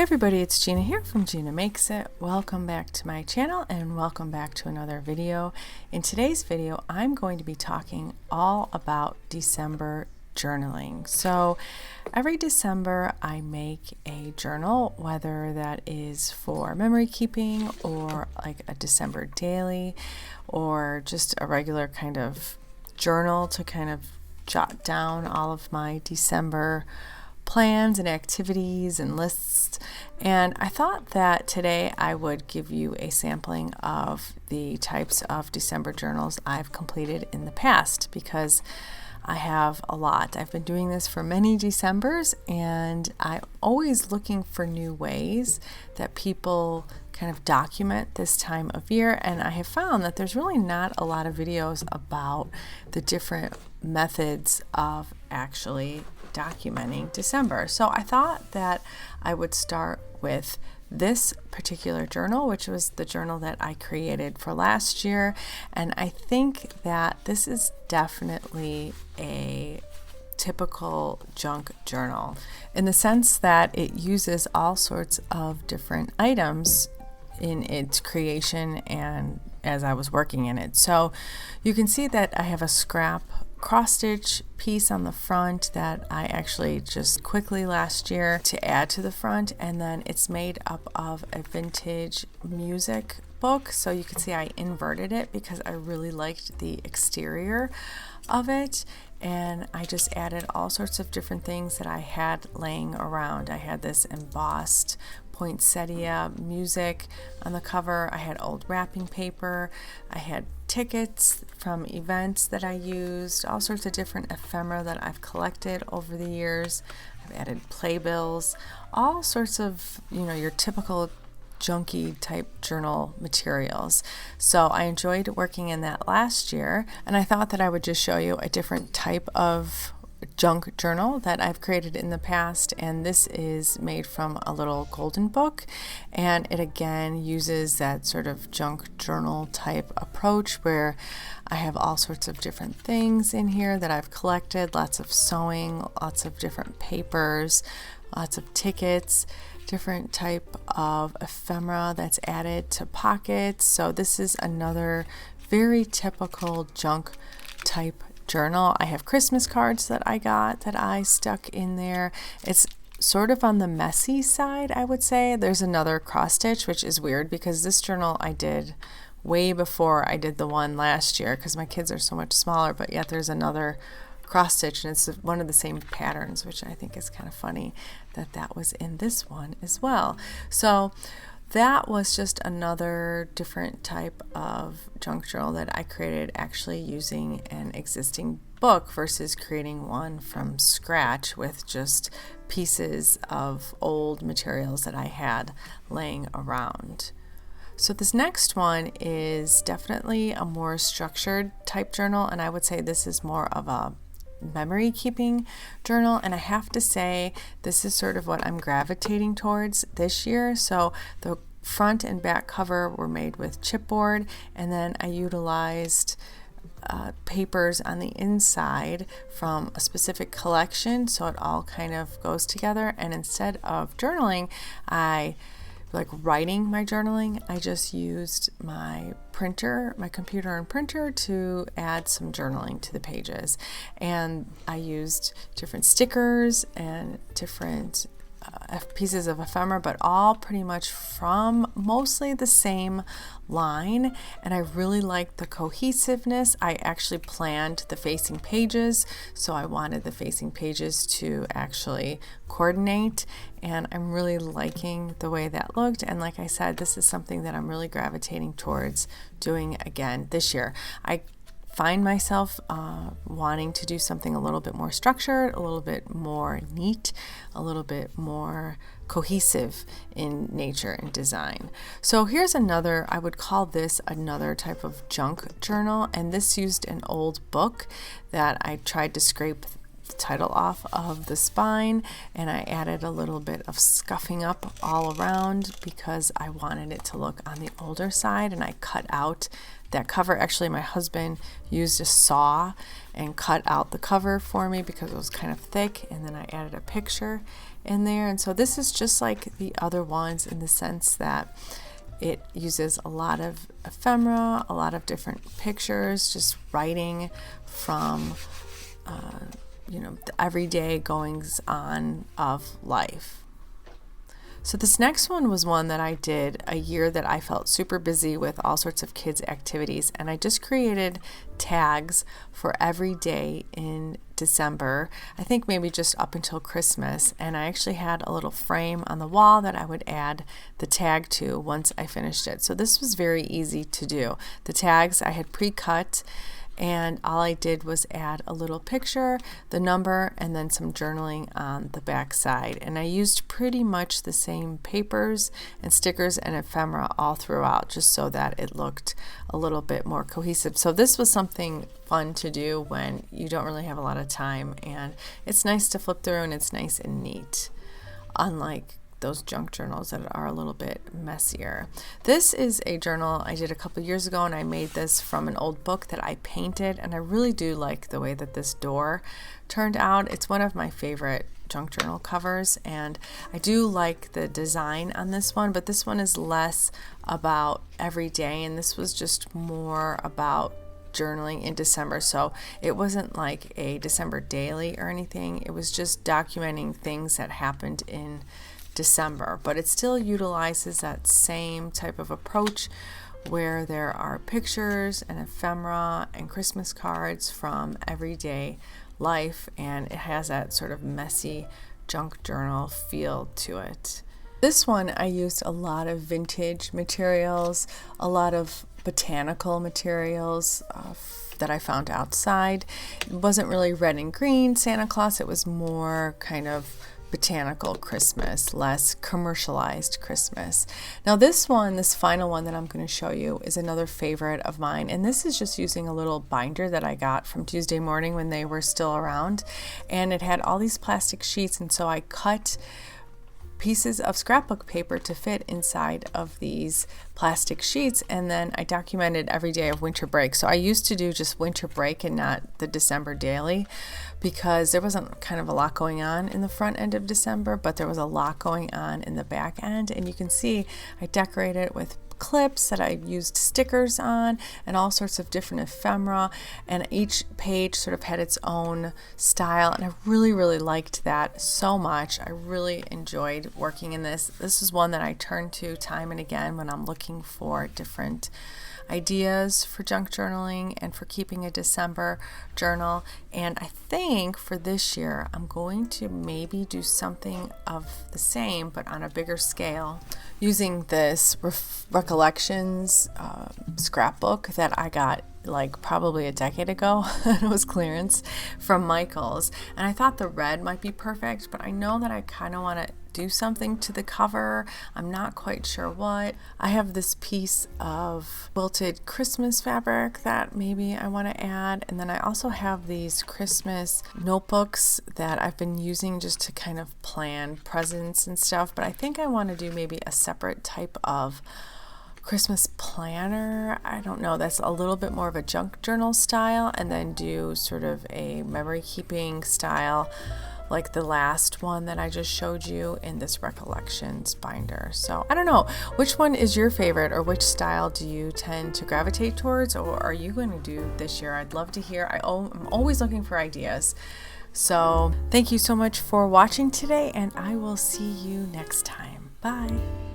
Hey everybody, it's Gina here from Gina Makes It. Welcome back to my channel and welcome back to another video. In today's video, I'm going to be talking all about December journaling. So every December I make a journal, whether that is for memory keeping or like a December daily or just a regular kind of journal to kind of jot down all of my December plans and activities and lists. And I thought that today I would give you a sampling of the types of December journals I've completed in the past because I have a lot. I've been doing this for many Decembers and I'm always looking for new ways that people kind of document this time of year, and I have found that there's really not a lot of videos about the different methods of actually documenting December. So I thought that I would start with this particular journal, which was the journal that I created for last year, and I think that this is definitely a typical junk journal in the sense that it uses all sorts of different items in its creation and as I was working in it. So you can see that I have a scrap cross stitch piece on the front that I actually just quickly last year to add to the front, and then it's made up of a vintage music book. So you can see I inverted it because I really liked the exterior of it, and I just added all sorts of different things that I had laying around. I had this embossed poinsettia music on the cover. I had old wrapping paper. I had tickets from events that I used, all sorts of different ephemera that I've collected over the years. I've added playbills, all sorts of, your typical junky type journal materials. So I enjoyed working in that last year, and I thought that I would just show you a different type of junk journal that I've created in the past, and this is made from a little golden book, and it again uses that sort of junk journal type approach where I have all sorts of different things in here that I've collected, lots of sewing, lots of different papers, lots of tickets, different type of ephemera that's added to pockets. So this is another very typical junk type journal. I have Christmas cards that I got that I stuck in there. It's sort of on the messy side, I would say. There's another cross stitch, which is weird because this journal I did way before I did the one last year because my kids are so much smaller, but yet there's another cross stitch and it's one of the same patterns, which I think is kind of funny that was in this one as well. So that was just another different type of junk journal that I created actually using an existing book versus creating one from scratch with just pieces of old materials that I had laying around. So this next one is definitely a more structured type journal, and I would say this is more of a memory keeping journal, and I have to say this is sort of what I'm gravitating towards this year. So the front and back cover were made with chipboard, and then I utilized papers on the inside from a specific collection, so it all kind of goes together. And instead of journaling, writing my journaling, I just used my printer, my computer and printer to add some journaling to the pages. And I used different stickers and different pieces of ephemera, but all pretty much from mostly the same line, and I really liked the cohesiveness. I actually planned the facing pages, so I wanted the facing pages to actually coordinate, and I'm really liking the way that looked. And like I said, this is something that I'm really gravitating towards doing again this year. I find myself wanting to do something a little bit more structured, a little bit more neat, a little bit more cohesive in nature and design. So here's another, I would call this another type of junk journal, and this used an old book that I tried to scrape the title off of the spine, and I added a little bit of scuffing up all around because I wanted it to look on the older side, and I cut out that cover. Actually, my husband used a saw and cut out the cover for me because it was kind of thick, and then I added a picture in there. And so this is just like the other ones in the sense that it uses a lot of ephemera, a lot of different pictures, just writing from the everyday goings on of life. So this next one was one that I did a year that I felt super busy with all sorts of kids' activities, and I just created tags for every day in December, I think maybe just up until Christmas, and I actually had a little frame on the wall that I would add the tag to once I finished it. So this was very easy to do. The tags I had pre-cut, and all I did was add a little picture, the number, and then some journaling on the back side. And I used pretty much the same papers and stickers and ephemera all throughout, just so that it looked a little bit more cohesive. So this was something fun to do when you don't really have a lot of time, and it's nice to flip through and it's nice and neat, unlike those junk journals that are a little bit messier. This is a journal I did a couple years ago, and I made this from an old book that I painted, and I really do like the way that this door turned out. It's one of my favorite junk journal covers, and I do like the design on this one, but this one is less about every day, and this was just more about journaling in December. So it wasn't like a December daily or anything. It was just documenting things that happened in December, but it still utilizes that same type of approach where there are pictures and ephemera and Christmas cards from everyday life, and it has that sort of messy junk journal feel to it. This one I used a lot of vintage materials, a lot of botanical materials that I found outside. It wasn't really red and green Santa Claus, it was more kind of botanical Christmas, less commercialized Christmas. Now this final one that I'm going to show you is another favorite of mine, and this is just using a little binder that I got from Tuesday Morning when they were still around, and it had all these plastic sheets, and so I cut pieces of scrapbook paper to fit inside of these plastic sheets, and then I documented every day of winter break. So I used to do just winter break and not the December daily, because there wasn't kind of a lot going on in the front end of December, but there was a lot going on in the back end. And you can see I decorated it with clips that I used stickers on and all sorts of different ephemera, and each page sort of had its own style, and I really liked that so much. I really enjoyed working in this. This is one that I turn to time and again when I'm looking for different ideas for junk journaling and for keeping a December journal. And I think for this year I'm going to maybe do something of the same but on a bigger scale, using this recollections scrapbook that I got like probably a decade ago. It was clearance from Michael's, and I thought the red might be perfect, but I know that I kind of want to do something to the cover. I'm not quite sure what. I have this piece of quilted Christmas fabric that maybe I want to add, and then I also have these Christmas notebooks that I've been using just to kind of plan presents and stuff, but I think I want to do maybe a separate type of Christmas planner. I don't know, that's a little bit more of a junk journal style, and then do sort of a memory keeping style like the last one that I just showed you in this recollections binder. So I don't know, which one is your favorite, or which style do you tend to gravitate towards, or are you going to do this year? I'd love to hear. I'm always looking for ideas. So thank you so much for watching today, and I will see you next time. Bye.